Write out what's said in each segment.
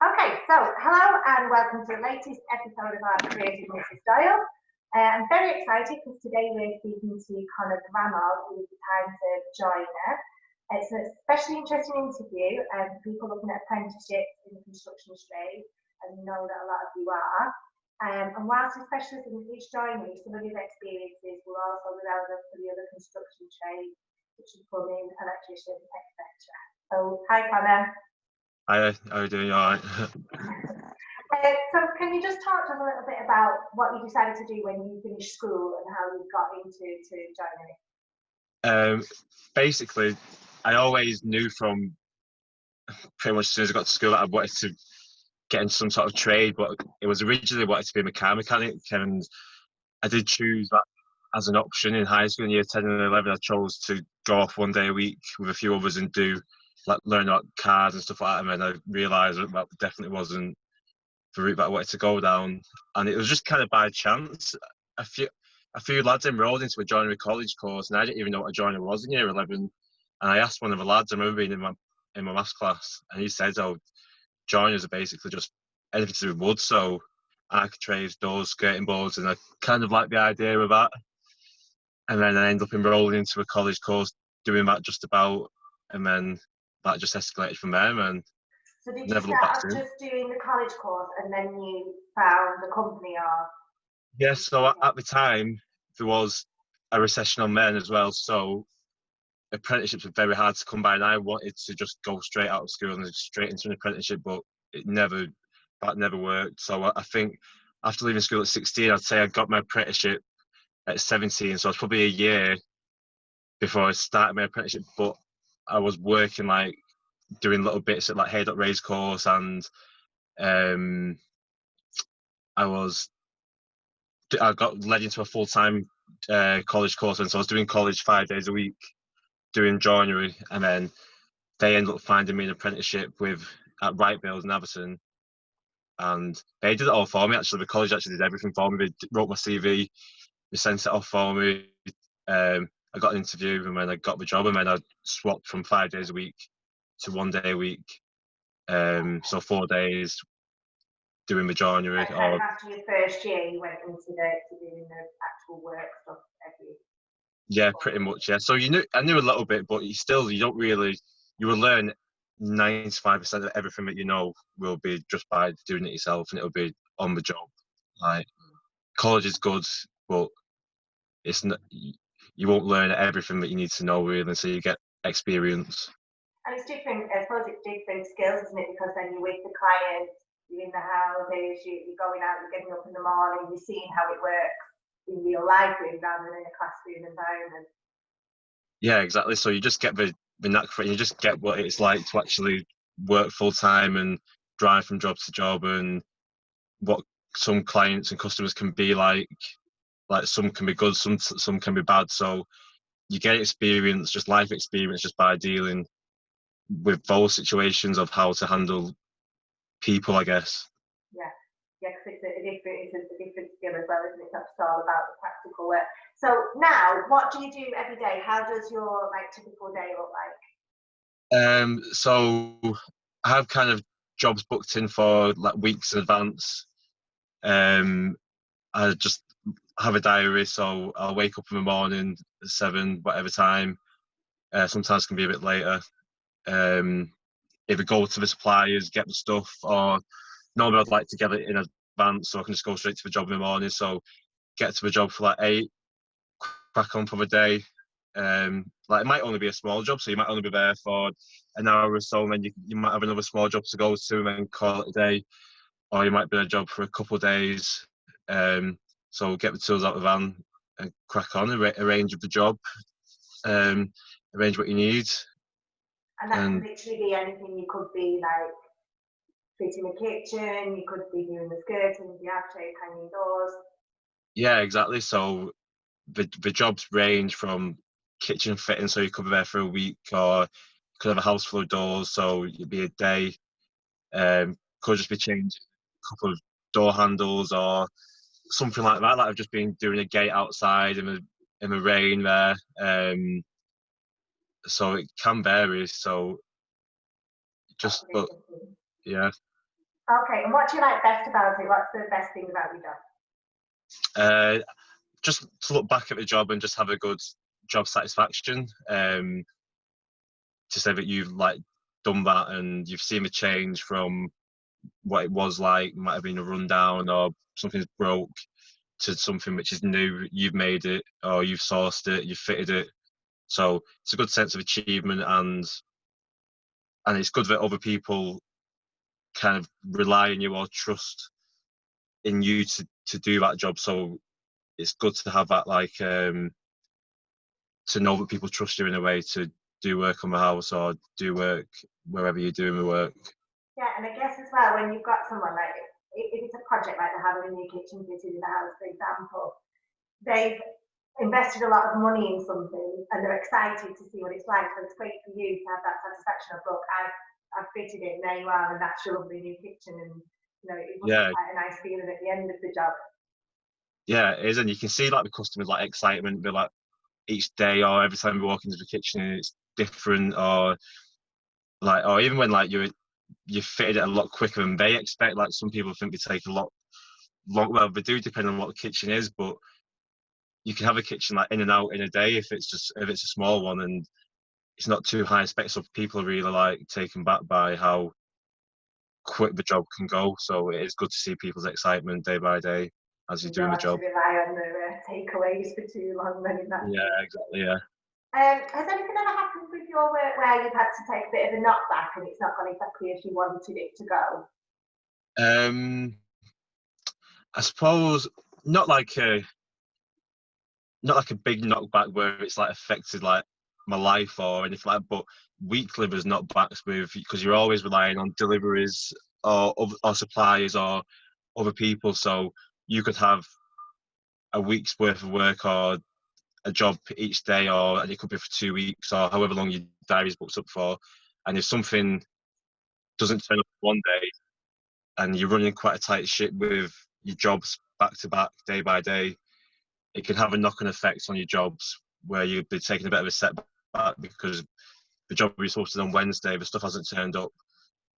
Okay, so hello and welcome to the latest episode of our Creative Mrs. Doyle. I'm very excited because today we're speaking to Bramall, who is the Times of joiner. It's an especially interesting interview for people looking at apprenticeships in the construction trade, and you know that a lot of you are. And whilst his specialism is joinery, some of his experiences will also be relevant for the other construction trades, such as plumbing, electrician, etc. So, hi Connor. Hi, how are you doing? All right. So can you just talk to us a little bit about what you decided to do when you finished school and how you got into joinery? Basically, I always knew from pretty much as soon as I got to school that I wanted to get into some sort of trade, but it was originally wanted to be a car mechanic, and I did choose that as an option in high school in year 10 and 11. I chose to go off one day a week with a few others and do learn about cars and stuff like that, and then I realised that definitely wasn't the route that I wanted to go down, and it was just kind of by chance. A few lads enrolled into a joinery college course, and I didn't even know what a joiner was in year 11. And I asked one of the lads, I remember being in my maths class, and he said, "Oh, joiners are basically just anything to do with wood, so architraves, doors, skirting boards," and I kind of liked the idea of that. And then I ended up enrolling into a college course, doing that just about, and then that just escalated from there, and So did you never looked back start off since. just doing the college course and then you found the company or? Yeah, so at the time, there was a recession on then as well, so apprenticeships were very hard to come by, and I wanted to just go straight out of school and straight into an apprenticeship, but that never worked. So I think after leaving school at 16, I'd say I got my apprenticeship at 17, so it was probably a year before I started my apprenticeship, but I was working doing little bits at Hay.Raise course, and um, I got led into a full-time college course, and so I was doing college 5 days a week, doing joinery, and then they ended up finding me an apprenticeship at Wright Mills in Everton, and they did it all for me. Actually, the college actually did everything for me. They wrote my CV, they sent it off for me. I got an interview, and then I got the job, and then I swapped from 5 days a week to 1 day a week. So 4 days doing the joinery. And after your first year, you went into doing the actual work stuff every. Yeah, pretty much. Yeah. So I knew a little bit, but you don't really. You will learn 95% of everything that you know will be just by doing it yourself, and it'll be on the job. Like college is good, but it's not. You won't learn everything that you need to know really until you get experience. And it's different. I suppose it's different skills, isn't it? Because then you're with the client, you're in the houses, you're going out, you're getting up in the morning, you're seeing how it works in real life, really, rather than in a classroom environment. Yeah, exactly. So you just get the knack for it. You just get what it's like to actually work full time and drive from job to job, and what some clients and customers can be like. Like some can be good, some can be bad. So you get experience, just life experience, just by dealing with those situations of how to handle people, I guess. Yeah, because it's a different skill as well, isn't it? It's not just all about the practical work. So now, what do you do every day? How does your typical day look like? So I have kind of jobs booked in for weeks in advance. I just have a diary, so I'll wake up in the morning at 7, whatever time. Sometimes it can be a bit later. Either go to the suppliers, get the stuff, or normally I'd like to get it in advance so I can just go straight to the job in the morning. So get to the job for 8, crack on for the day. It might only be a small job, so you might only be there for an hour or so, and then you might have another small job to go to and then call it a day. Or you might be in a job for a couple of days. So get the tools out of the van and crack on, arrange the job, arrange what you need. And that can literally be anything. You could be fitting a kitchen, you could be doing the skirting, the architrave, hanging doors. Yeah, exactly. So the jobs range from kitchen fitting, so you could be there for a week, or you could have a house full of doors, so it'd be a day. Could just be changing a couple of door handles or something like that. Like I've just been doing a gate outside in the rain there. So it can vary. So but yeah. Okay, and what do you like best about it? What's the best thing about your job? Just to look back at the job and just have a good job satisfaction. To say that you've like done that and you've seen the change from what it was like, might have been a rundown or something's broke, to something which is new. You've made it, or you've sourced it, you've fitted it. So it's a good sense of achievement, and it's good that other people kind of rely on you or trust in you to do that job. So it's good to have that, like, to know that people trust you in a way to do work on the house or do work wherever you're doing the work. Yeah, and I guess as well, when you've got someone like, if it's a project like they're having a new kitchen fitted in the house, for example, they've invested a lot of money in something and they're excited to see what it's like. So it's great for you to have that satisfaction of, look, I've fitted it and there you are, and that's your lovely new kitchen. And it must be Yeah, quite a nice feeling at the end of the job. yeah, it is, and you can see like the customers like excitement. They're like each day or every time we walk into the kitchen, it's different, or like, or even when like you fitted it a lot quicker than they expect. Like some people think they take a lot long. Well, they do, depend on what the kitchen is, but you can have a kitchen like in and out in a day if it's a small one and it's not too high spec. So people are really like taken back by how quick the job can go. So it is good to see people's excitement day by day as you're You doing don't the have to job. rely on the takeaways for too long then in that Yeah, case. exactly. Yeah. Has anything ever happened with your work where you've had to take a bit of a knockback and it's not gone exactly as you wanted it to go? Um, I suppose not like a not like a big knockback where it's like affected like my life or anything like that, but weekly there's knockbacks with, because you're always relying on deliveries or suppliers or other people. So you could have a week's worth of work or a job each day, and it could be for 2 weeks or however long your diary's booked up for. And if something doesn't turn up one day and you're running quite a tight ship with your jobs back to back, day by day, it can have a knock-on effect on your jobs where you'd be taking a bit of a setback because the job you're supposed to do on Wednesday, the stuff hasn't turned up.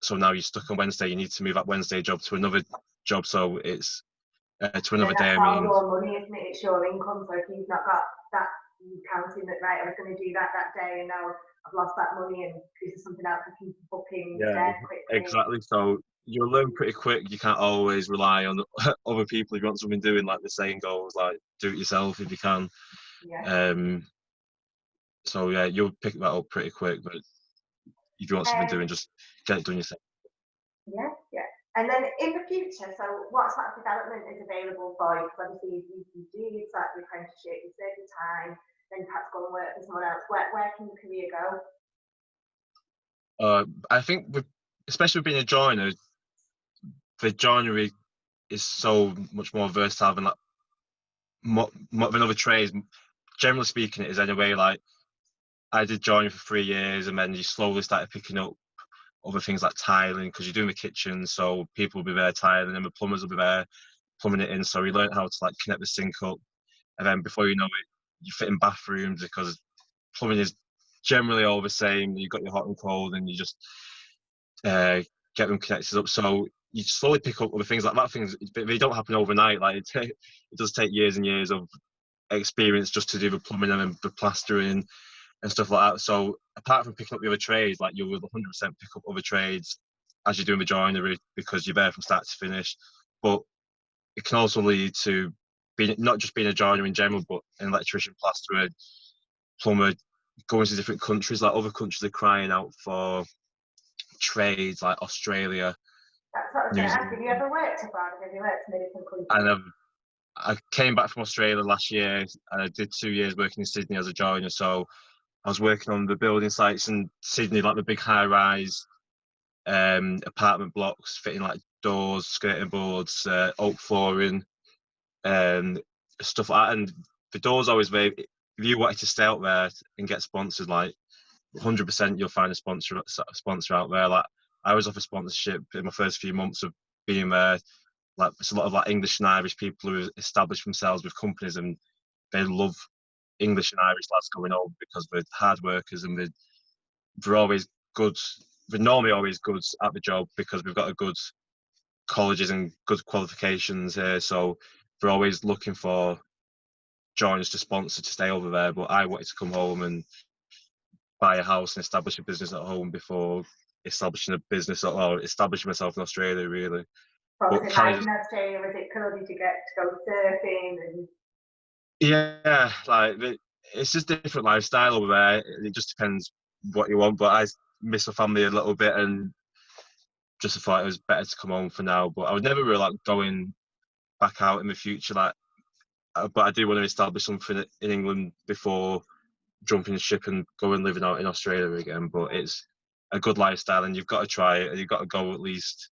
So now you're stuck on Wednesday. You need to move that Wednesday job to another job. So it's to And then another day. that's I all mean, your money, isn't it? It's your income. So if you've not got that counting that, right, I was going to do that day and now I've lost that money and this is something else I can book in yeah, instead quickly. exactly. So you'll learn pretty quick. You can't always rely on other people if you want something doing. Like the saying goes, like do it yourself if you can. Yeah. Um, so yeah, you'll pick that up pretty quick. But if you want something doing, just get it done yourself. Yeah, yeah. And then in the future, so what sort of development is available for you? Because obviously you start your apprenticeship, you serve your time, then perhaps go and work for someone else. Where can your career go? I think especially with being a joiner, the joinery is so much more versatile than like than other trades. Generally speaking, it is anyway. Like I did joinery for 3 years, and then you slowly started picking up other things like tiling because you're doing the kitchen, so people will be there tiling, and the plumbers will be there plumbing it in. So we learned how to like connect the sink up, and then before you know it, you fit in bathrooms because plumbing is generally all the same. You've got your hot and cold, and you just uh, get them connected up. So you slowly pick up other things like that. Things they don't happen overnight. Like it does take years and years of experience just to do the plumbing and the plastering and stuff like that. So apart from picking up the other trades, like you will 100% pick up other trades as you're doing the joinery because you're there from start to finish. But it can also lead to being not just being a joiner in general, but an electrician, plasterer, plumber, going to different countries. Like other countries are crying out for trades, like Australia, That's what I was New going to ask. Have Zealand, you ever worked abroad? Have you worked in a different and country? I came back from Australia last year, and I did 2 years working in Sydney as a joiner. So I was working on the building sites in Sydney, like the big high-rise apartment blocks, fitting like doors, skirting boards, oak flooring, um, stuff like that. And the doors always very. If you wanted to stay out there and get sponsored, like 100%, you'll find a sponsor out there. Like I was offered sponsorship in my first few months of being there. Like it's a lot of like English and Irish people who established themselves with companies, and they love English and Irish lads going over because they're hard workers and they're always good. They're normally always good at the job because we've got a good colleges and good qualifications here, so they're always looking for joiners to sponsor to stay over there. But I wanted to come home and buy a house and establish a business at home before establishing a business or establishing myself in Australia, really. What But was it kind like of in Australia? Was it cool? Did you get to go surfing? And yeah, like it's just different lifestyle over there. It just depends what you want. But I miss my family a little bit, and just thought it was better to come home for now. But I would never really like going back out in the future. Like, but I do want to establish something in England before jumping ship and going living out in Australia again. But it's a good lifestyle, and you've got to try it, and you've got to go at least.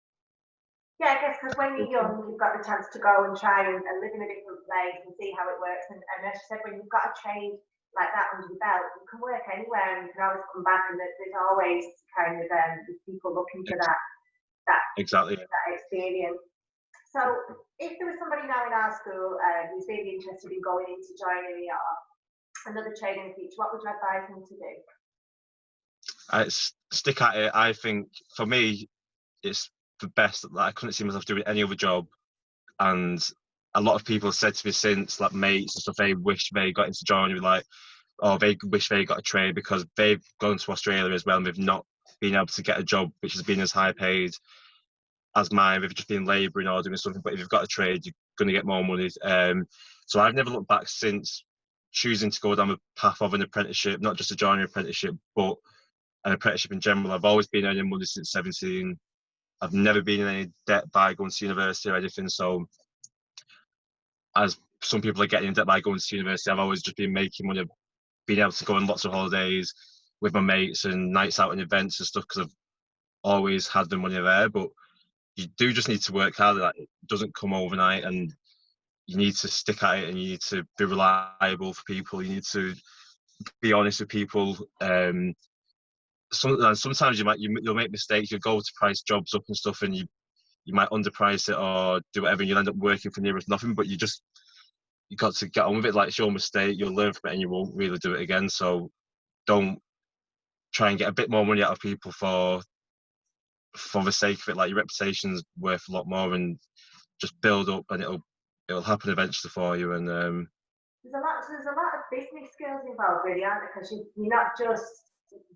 yeah, I guess because when you're young, you've got the chance to go and try and live in a different place and see how it works. And as you said, when you've got a trade like that under your belt, you can work anywhere and you can always come back. And there's always kind of people looking for that Exactly. that experience. So if there was somebody now in our school who's really interested in going into joinery or another trade in the future, what would you advise them to do? Stick at it. I think for me, it's the best. Like, I couldn't see myself doing any other job. And a lot of people have said to me since, like mates and stuff, they wish they got into joinery, like, or they wish they got a trade because they've gone to Australia as well and they've not been able to get a job which has been as high paid as mine. They've just been labouring or doing something. But if you've got a trade, you're going to get more money. So I've never looked back since choosing to go down the path of an apprenticeship, not just a joinery apprenticeship, but an apprenticeship in general. I've always been earning money since 17. I've never been in any debt by going to university or anything. So as some people are getting in debt by going to university, I've always just been making money, being able to go on lots of holidays with my mates and nights out and events and stuff because I've always had the money there. But you do just need to work hard. Like, it doesn't come overnight, and you need to stick at it, and you need to be reliable for people. You need to be honest with people. Sometimes you'll make mistakes. You'll go to price jobs up and stuff, and you might underprice it or do whatever, and you'll end up working for near as nothing. But you got to get on with it. Like, it's your mistake. You'll learn from it, and you won't really do it again. So don't try and get a bit more money out of people for the sake of it. Like, your reputation's worth a lot more, and just build up, and it'll happen eventually for you. And there's a lot of business skills involved, really, aren't there? Because you're not just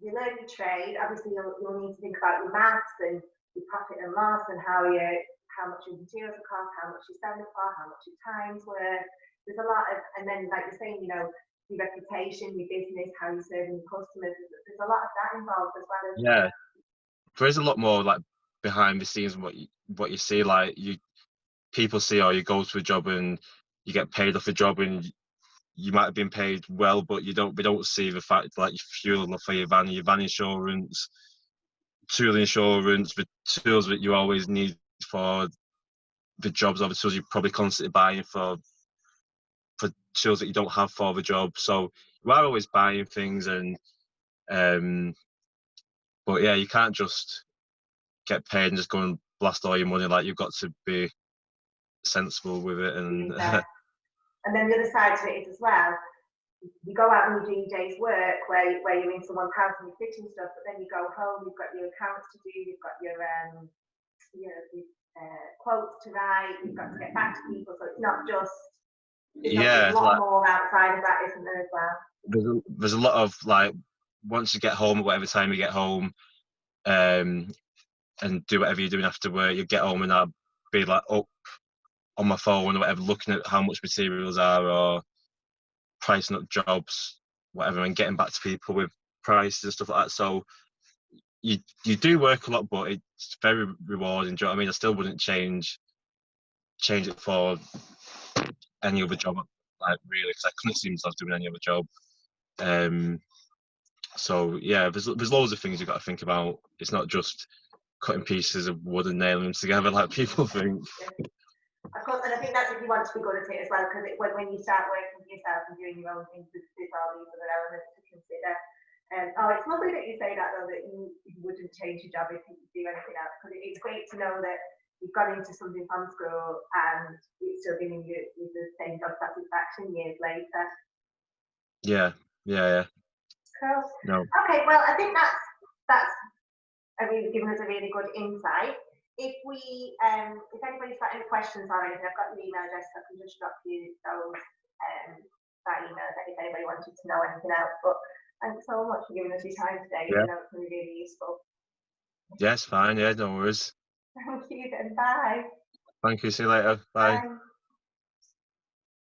you learn your trade. Obviously, you'll need to think about your maths and your profit and loss and how much your materials will cost, how much you sell it for, how much your time's worth. There's a lot of, and then like you're saying, your reputation, your business, how you're serving your customers. There's a lot of that involved as well. yeah, there is a lot more like behind the scenes what you see. Like, people see, oh, you go to a job and you get paid off a job, and you might have been paid well, but we don't see the fact, like, your fuel for your van insurance, tool insurance, the tools that you always need for the jobs, or the tools you're probably constantly buying for tools that you don't have for the job. So you are always buying things, and but yeah, you can't just get paid and just go and blast all your money. Like, you've got to be sensible with it. And and then the other side to it is as well, you go out and you do your day's work where you're in someone's house and you're fitting stuff, but then you go home, you've got your accounts to do, you've got your quotes to write, you've got to get back to people, so it's not just, there's a lot more outside of that, isn't there, as well? There's a lot of, like, once you get home, at whatever time you get home, and do whatever you're doing after work, you get home and I'll be like up on my phone or whatever, looking at how much materials are or pricing up jobs, whatever, and getting back to people with prices and stuff like that. So you do work a lot, but it's very rewarding. Do you know what I mean? I still wouldn't change it for any other job, like, really, because I couldn't see myself doing any other job. So yeah, there's loads of things you've got to think about. It's not just cutting pieces of wood and nailing them together like people think. Of course, and I think that's if you want to be good at it as well, because when you start working for yourself and doing your own things, there's all these other elements to consider. It's lovely that you say that, though, that you wouldn't change your job if you could do anything else, because it's great to know that you've gone into something from school and it's still giving you the same job satisfaction years later. Yeah. Cool. No. Okay, well, I think that's given us a really good insight. if anybody's got any questions or anything, I've got your email address, so I can just drop you those that email if anybody wanted to know anything else. But thanks so much for giving us your time today. Yeah. I know it's going to be really useful. Yes, fine. Yeah, no worries. Thank you then. Bye. Thank you. See you later. Bye. Bye.